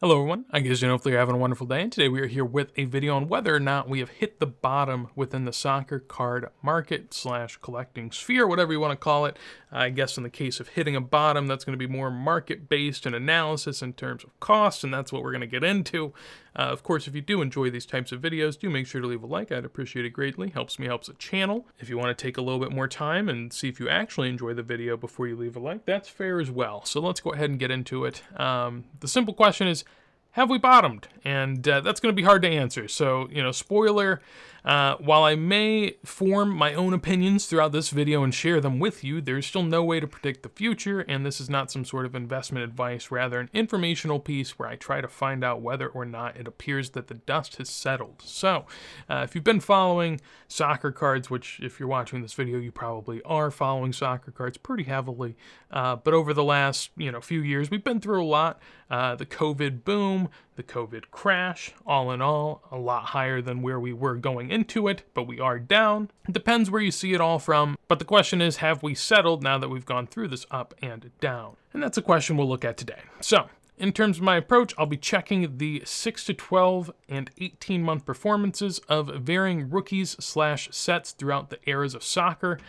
Hello everyone, I guess hopefully you're having a wonderful day, and today we are here with a video on whether or not we have hit the bottom within the soccer card market slash collecting sphere, whatever you want to call it. I guess in the case of hitting a bottom, that's going to be more market-based and analysis in terms of cost, and that's what we're going to get into. Of course, if you do enjoy these types of videos, do make sure to leave a like. I'd appreciate it greatly. Helps me, helps the channel. If you want to take a little bit more time and see if you actually enjoy the video before you leave a like, that's fair as well. So let's go ahead and get into it. The simple question is, have we bottomed? And that's going to be hard to answer. So, spoiler, while I may form my own opinions throughout this video and share them with you, there's still no way to predict the future, and this is not some sort of investment advice, rather an informational piece where I try to find out whether or not it appears that the dust has settled. So, if you've been following soccer cards, which if you're watching this video, you probably are following soccer cards pretty heavily, but over the last, few years, we've been through a lot. The COVID boom, the COVID crash, all in all, a lot higher than where we were going into it, but we are down. It depends where you see it all from, but the question is, have we settled now that we've gone through this up and down? And that's a question we'll look at today. So, in terms of my approach, I'll be checking the 6 to 12 and 18-month performances of varying rookies slash sets throughout the eras of soccer,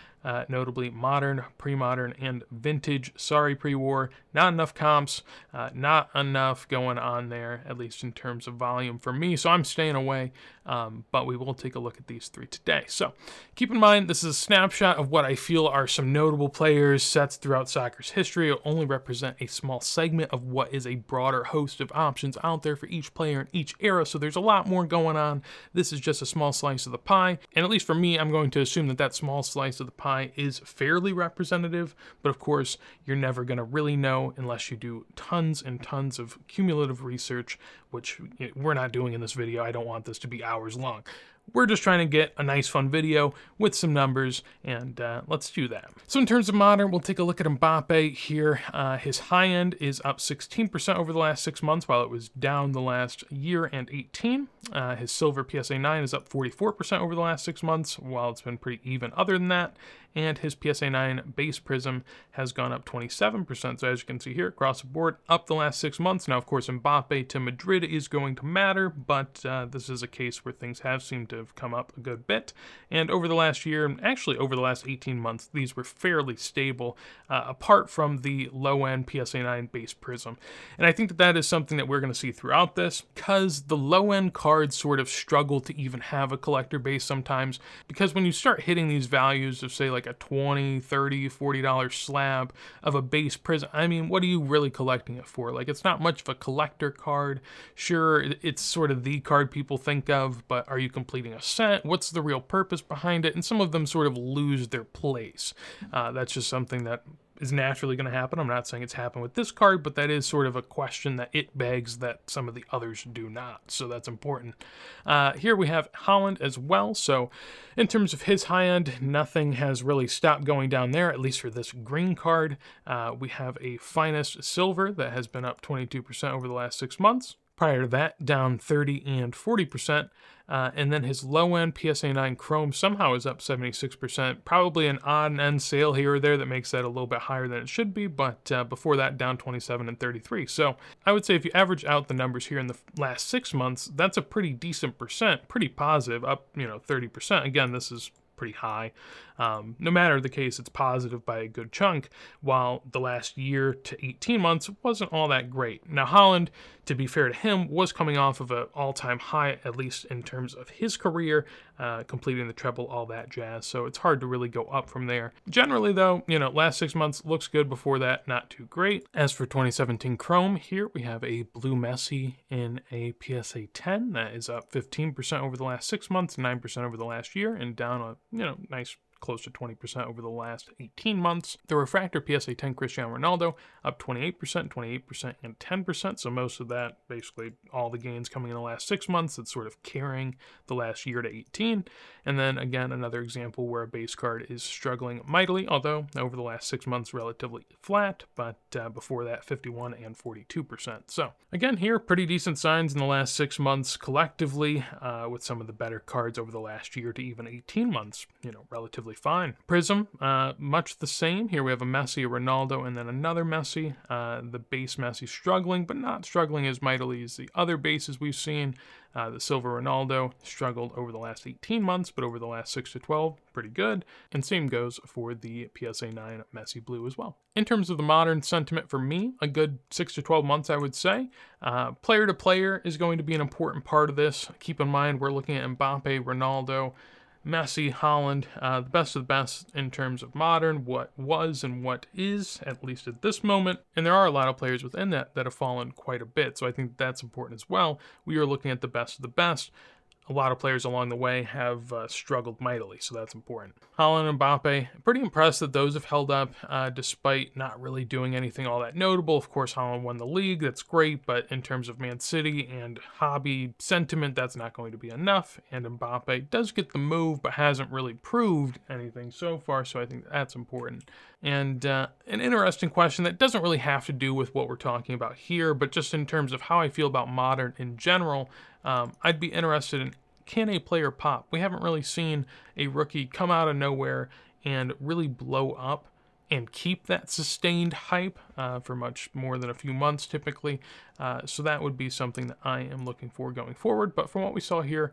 notably modern, pre-modern, and vintage. Sorry, pre-war, not enough comps, not enough going on there, at least in terms of volume for me, so I'm staying away, but we will take a look at these three today. So keep in mind, this is a snapshot of what I feel are some notable players, sets throughout soccer's history. It'll only represent a small segment of what is a broader host of options out there for each player in each era, so there's a lot more going on. This is just a small slice of the pie, and at least for me, I'm going to assume that that small slice of the pie is fairly representative, but of course, you're never going to really know unless you do tons and tons of cumulative research, which we're not doing in this video. I don't want this to be hours long. We're just trying to get a nice fun video with some numbers, and let's do that. So in terms of modern, we'll take a look at Mbappe here. His high end is up 16% over the last 6 months, while it was down the last year and 18. His silver PSA 9 is up 44% over the last 6 months, while it's been pretty even other than that. And his PSA 9 base prism has gone up 27%. So as you can see here, across the board, up the last 6 months. Now, of course, Mbappe to Madrid is going to matter, but this is a case where things have seemed to have come up a good bit. And over the last year, and actually over the last 18 months, these were fairly stable, apart from the low-end PSA 9 base prism. And I think that that is something that we're going to see throughout this, because the low-end cards sort of struggle to even have a collector base sometimes, because when you start hitting these values of, say, like a $20, $30, $40 slab of a base prism, I mean, what are you really collecting it for? Like, it's not much of a collector card. Sure, it's sort of the card people think of, but are you completing a set? What's the real purpose behind it? And some of them sort of lose their place. That's just something that is naturally going to happen. I'm not saying it's happened with this card, but that is sort of a question that it begs that some of the others do not. So that's important. Here we have Haaland as well. So in terms of his high end, nothing has really stopped going down there, at least for this green card. We have a finest silver that has been up 22% over the last 6 months. Prior to that, down 30 and 40%. And then his low-end PSA 9 Chrome somehow is up 76%. Probably an odd-end sale here or there that makes that a little bit higher than it should be, but before that, down 27 and 33. So I would say if you average out the numbers here in the last 6 months, that's a pretty decent percent, pretty positive, up 30%. Again, this is pretty high. No matter the case, it's positive by a good chunk, while the last year to 18 months wasn't all that great. Now, Haaland, to be fair to him, was coming off of an all-time high, at least in terms of his career, completing the treble, all that jazz, so it's hard to really go up from there. Generally, though, last 6 months looks good, before that, not too great. As for 2017 Chrome, here we have a blue Messi in a PSA 10 that is up 15% over the last 6 months, 9% over the last year, and down a, nice close to 20% over the last 18 months. The refractor PSA 10 Cristiano Ronaldo up 28%, 28%, and 10%. So most of that, basically all the gains coming in the last 6 months, it's sort of carrying the last year to 18. And then again, another example where a base card is struggling mightily, although over the last 6 months, relatively flat, but before that, 51 and 42%. So again, here, pretty decent signs in the last 6 months collectively, with some of the better cards over the last year to even 18 months, relatively perfectly fine. Prism, much the same. Here we have a Messi, a Ronaldo, and then another Messi. The base Messi struggling, but not struggling as mightily as the other bases we've seen. The Silver Ronaldo struggled over the last 18 months, but over the last 6 to 12, pretty good. And same goes for the PSA 9 Messi Blue as well. In terms of the modern sentiment for me, a good 6 to 12 months, I would say. Player to player is going to be an important part of this. Keep in mind, we're looking at Mbappe, Ronaldo, Messi, Haaland, the best of the best in terms of modern, what was and what is, at least at this moment. And there are a lot of players within that have fallen quite a bit, so I think that's important as well. We are looking at the best of the best. A lot of players along the way have struggled mightily, so that's important. Haaland and Mbappe, pretty impressed that those have held up despite not really doing anything all that notable. Of course, Haaland won the league, that's great, but in terms of Man City and hobby sentiment, that's not going to be enough. And Mbappe does get the move, but hasn't really proved anything so far, so I think that's important. And an interesting question that doesn't really have to do with what we're talking about here, but just in terms of how I feel about modern in general, I'd be interested in, can a player pop? We haven't really seen a rookie come out of nowhere and really blow up and keep that sustained hype for much more than a few months typically. So that would be something that I am looking for going forward. But from what we saw here,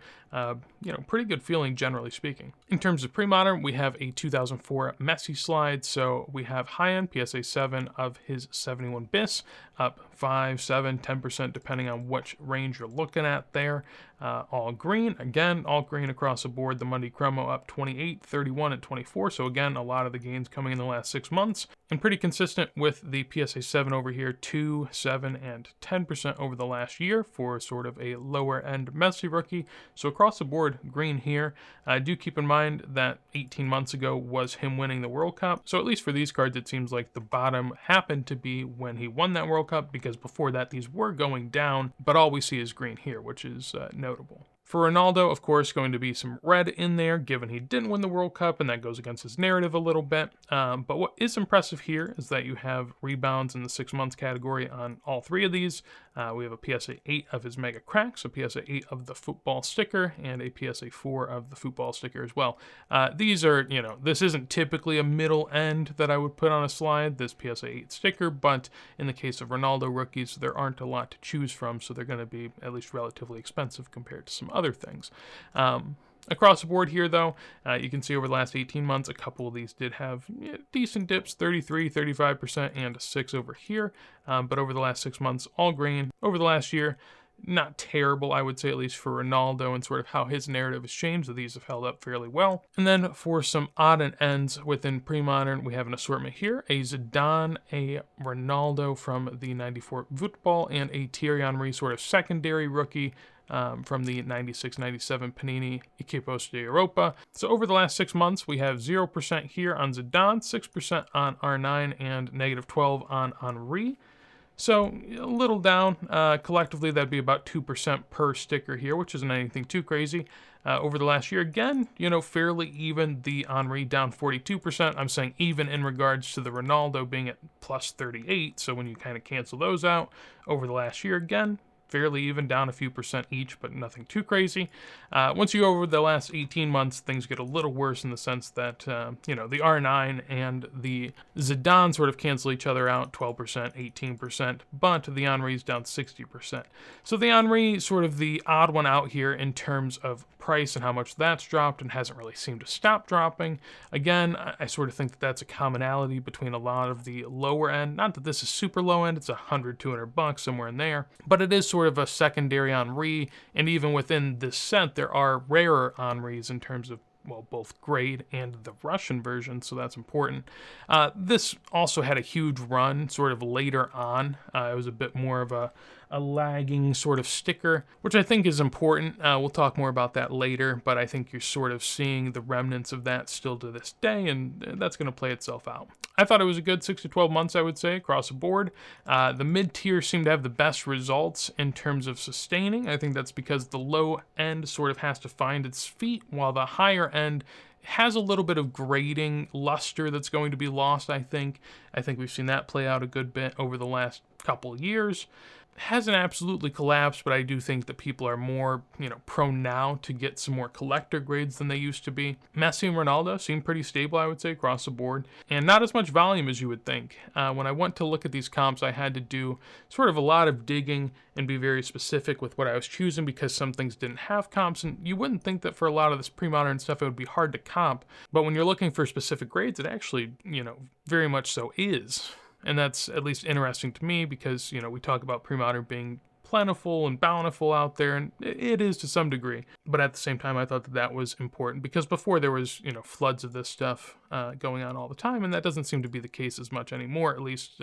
pretty good feeling generally speaking. In terms of pre-modern, we have a 2004 Messi slide. So we have high-end PSA 7 of his 71 bis, up 5, 7, 10% depending on which range you're looking at there. All green, again, all green across the board. The Monday Chromo up 28, 31, and 24. So again, a lot of the gains coming in the last 6 months. And pretty consistent with the PSA 7 over here, 2, 7, and 10% over the last year for sort of a lower end Messi rookie. So across the board, green here. Do keep in mind that 18 months ago was him winning the World Cup. So at least for these cards, it seems like the bottom happened to be when he won that World Cup, because before that, these were going down, but all we see is green here, which is notable. For Ronaldo, of course, going to be some red in there, given he didn't win the World Cup, and that goes against his narrative a little bit. But what is impressive here is that you have rebounds in the 6 months category on all 3 of these. We have a PSA 8 of his Mega Cracks, a PSA 8 of the football sticker, and a PSA 4 of the football sticker as well. These are, this isn't typically a middle end that I would put on a slide, this PSA 8 sticker, but in the case of Ronaldo rookies, there aren't a lot to choose from, so they're going to be at least relatively expensive compared to some other things. Across the board here, though, you can see over the last 18 months, a couple of these did have decent dips, 33, 35%, and 6 over here. But over the last 6 months, all green. Over the last year, not terrible, I would say, at least for Ronaldo and sort of how his narrative has changed. So these have held up fairly well. And then for some odd and ends within pre-modern, we have an assortment here. A Zidane, a Ronaldo from the 94 football, and a Thierry Henry sort of secondary rookie from the 96-97 Panini Equipos de Europa. So over the last 6 months, we have 0% here on Zidane, 6% on R9, and -12 on Henry. So a little down. Collectively, that'd be about 2% per sticker here, which isn't anything too crazy. Over the last year, again, fairly even. The Henry down 42%. I'm saying even in regards to the Ronaldo being at plus 38. So when you kind of cancel those out, over the last year, again, fairly even, down a few percent each, but nothing too crazy. Once you go over the last 18 months, things get a little worse in the sense that, the R9 and the Zidane sort of cancel each other out, 12%, 18%, but the Henry's down 60%. So the Henry, sort of the odd one out here in terms of price and how much that's dropped, and hasn't really seemed to stop dropping. Again, I sort of think that that's a commonality between a lot of the lower end. Not that this is super low end, it's $100, $200, somewhere in there, but it is sort of a secondary Henry, and even within this set, there are rarer Henrys in terms of, well, both grade and the Russian version, so that's important. This also had a huge run sort of later on. It was a bit more of a lagging sort of sticker, which I think is important. We'll talk more about that later, but I think you're sort of seeing the remnants of that still to this day, and that's going to play itself out. I thought it was a good 6 to 12 months, I would say, across the board. The mid-tier seemed to have the best results in terms of sustaining. I think that's because the low end sort of has to find its feet, while the higher end has a little bit of grading luster that's going to be lost, I think. I think we've seen that play out a good bit over the last couple years. hasn't absolutely collapsed, but I do think that people are more, prone now to get some more collector grades than they used to be. Messi and Ronaldo seem pretty stable, I would say, across the board, and not as much volume as you would think. When I went to look at these comps, I had to do sort of a lot of digging and be very specific with what I was choosing because some things didn't have comps, and you wouldn't think that for a lot of this pre-modern stuff it would be hard to comp, but when you're looking for specific grades, it actually, very much so is. And that's at least interesting to me because, we talk about pre-modern being plentiful and bountiful out there, and it is to some degree. But at the same time, I thought that that was important because before there was, floods of this stuff going on all the time, and that doesn't seem to be the case as much anymore, at least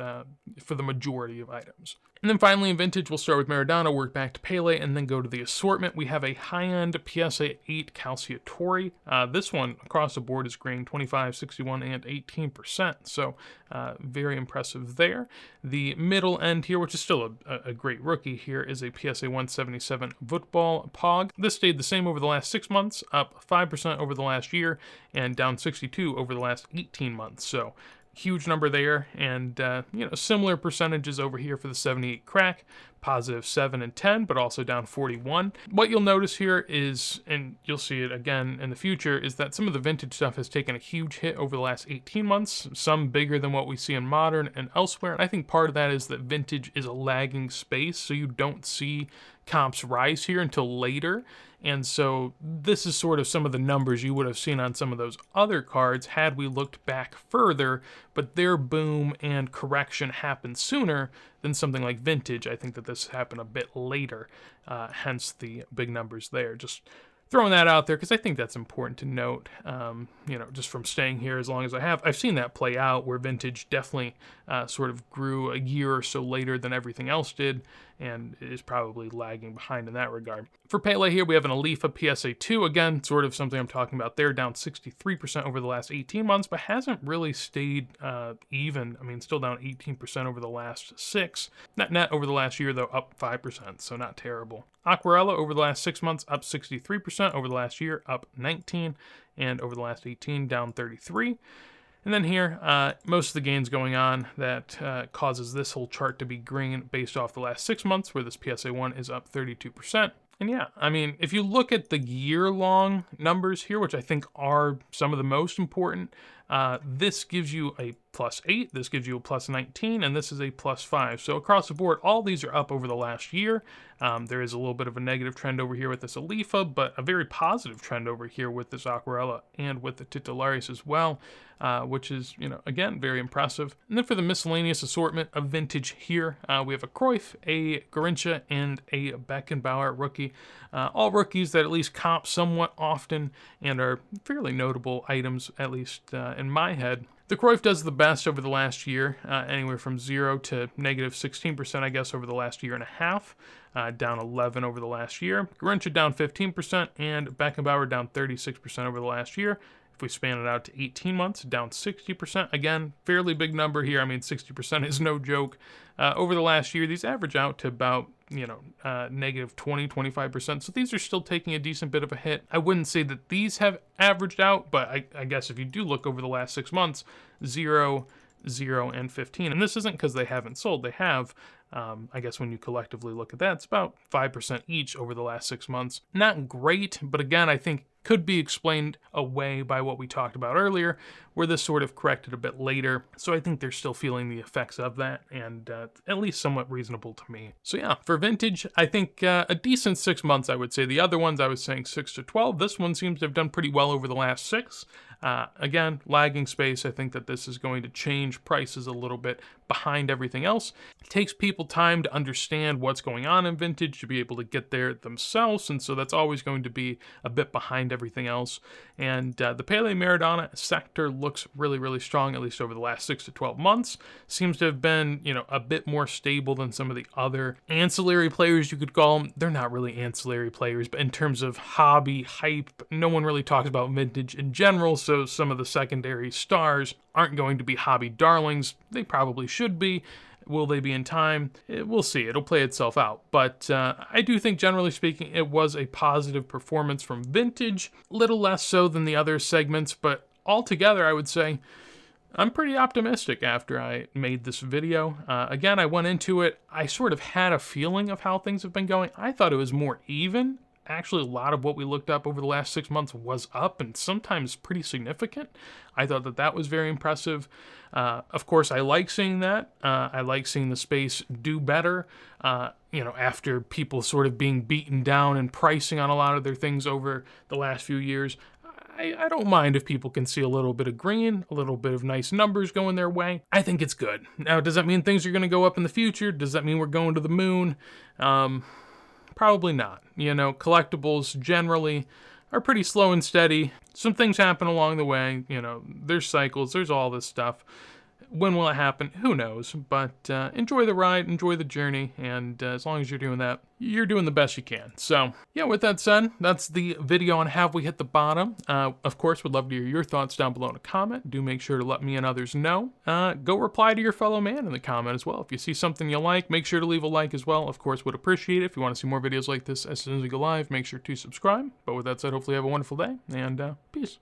for the majority of items. And then finally in vintage, we'll start with Maradona, work back to Pele, and then go to the assortment. We have a high-end PSA 8 Calciatore. This one across the board is green, 25, 61, and 18%. So very impressive there. The middle end here, which is still a great rookie here, is a PSA 177 Football Pog. This stayed the same over the last 6 months, up 5% over the last year, and down 62 over the last 18 months. So huge number there, and similar percentages over here for the 78 crack, positive 7 and 10, but also down 41. What you'll notice here is, and you'll see it again in the future, is that some of the vintage stuff has taken a huge hit over the last 18 months, some bigger than what we see in modern and elsewhere, and I think part of that is that vintage is a lagging space, so you don't see comps rise here until later. And so this is sort of some of the numbers you would have seen on some of those other cards had we looked back further, but their boom and correction happened sooner than something like vintage. I think that this happened a bit later, hence the big numbers there. Just throwing that out there because I think that's important to note, just from staying here as long as I have. I've seen that play out where vintage definitely sort of grew a year or so later than everything else did and is probably lagging behind in that regard. For Pele here, we have an Alifa PSA 2, again, sort of something I'm talking about there, down 63% over the last 18 months, but hasn't really stayed even. I mean, still down 18% over the last 6. Net over the last year, though, up 5%, so not terrible. Aquarella over the last 6 months, up 63%, over the last year, up 19%, and over the last 18, down 33%. And then here, most of the gains going on that causes this whole chart to be green based off the last 6 months, where this PSA 1 is up 32%. And yeah, I mean, if you look at the year-long numbers here, which I think are some of the most important, this gives you a +8, this gives you a +19, and this is a +5. So across the board, all these are up over the last year. There is a little bit of a negative trend over here with this Alifa, but a very positive trend over here with this Aquarella and with the Titularis as well, which is, again, very impressive. And then for the miscellaneous assortment of vintage here, we have a Cruyff, a Garrincha, and a Beckenbauer rookie. All rookies that at least comp somewhat often and are fairly notable items, at least in my head. The Cruyff does the best over the last year, anywhere from 0 to -16%, I guess, over the last year and a half, down 11 over the last year. Garrincha down 15%, and Beckenbauer down 36% over the last year. If we span it out to 18 months, down 60%. Again, fairly big number here. I mean, 60% is no joke. Over the last year, these average out to about, -20, 25%. So these are still taking a decent bit of a hit. I wouldn't say that these have averaged out, but I guess if you do look over the last 6 months, 0, 0, and 15. And this isn't because they haven't sold. They have. I guess when you collectively look at that, it's about 5% each over the last 6 months. Not great, but again, I think could be explained away by what we talked about earlier, where this sort of corrected a bit later. So I think they're still feeling the effects of that, and at least somewhat reasonable to me. So yeah, for vintage, I think a decent 6 months, I would say. The other ones, I was saying 6 to 12. This one seems to have done pretty well over the last 6. Again, lagging space. I think that this is going to change prices a little bit behind everything else. It takes people time to understand what's going on in vintage to be able to get there themselves, and so that's always going to be a bit behind everything else. And the Pele Maradona sector looks really, really strong, at least over the last 6 to 12 months. Seems to have been, a bit more stable than some of the other ancillary players, you could call them. They're not really ancillary players, but in terms of hobby hype, no one really talks about vintage in general, so some of the secondary stars aren't going to be hobby darlings. They probably should be. Will they be in time? We'll see. It'll play itself out. But I do think, generally speaking, it was a positive performance from vintage. Little less so than the other segments, but altogether, I would say I'm pretty optimistic after I made this video. Again, I went into it, I sort of had a feeling of how things have been going. I thought it was more even. Actually, a lot of what we looked up over the last 6 months was up, and sometimes pretty significant. I thought that that was very impressive. Of course, I like seeing that. I like seeing the space do better. After people sort of being beaten down and pricing on a lot of their things over the last few years. I don't mind if people can see a little bit of green, a little bit of nice numbers going their way. I think it's good. Now, does that mean things are going to go up in the future? Does that mean we're going to the moon? Probably not. Collectibles generally are pretty slow and steady. Some things happen along the way. There's cycles, there's all this stuff. When will it happen? Who knows? But enjoy the ride, enjoy the journey, and as long as you're doing that, you're doing the best you can. So, yeah, with that said, that's the video on Have We Hit the Bottom. Of course, would love to hear your thoughts down below in a comment. Do make sure to let me and others know. Go reply to your fellow man in the comment as well. If you see something you like, make sure to leave a like as well. Of course, would appreciate it. If you want to see more videos like this as soon as we go live, make sure to subscribe. But with that said, hopefully you have a wonderful day, and peace.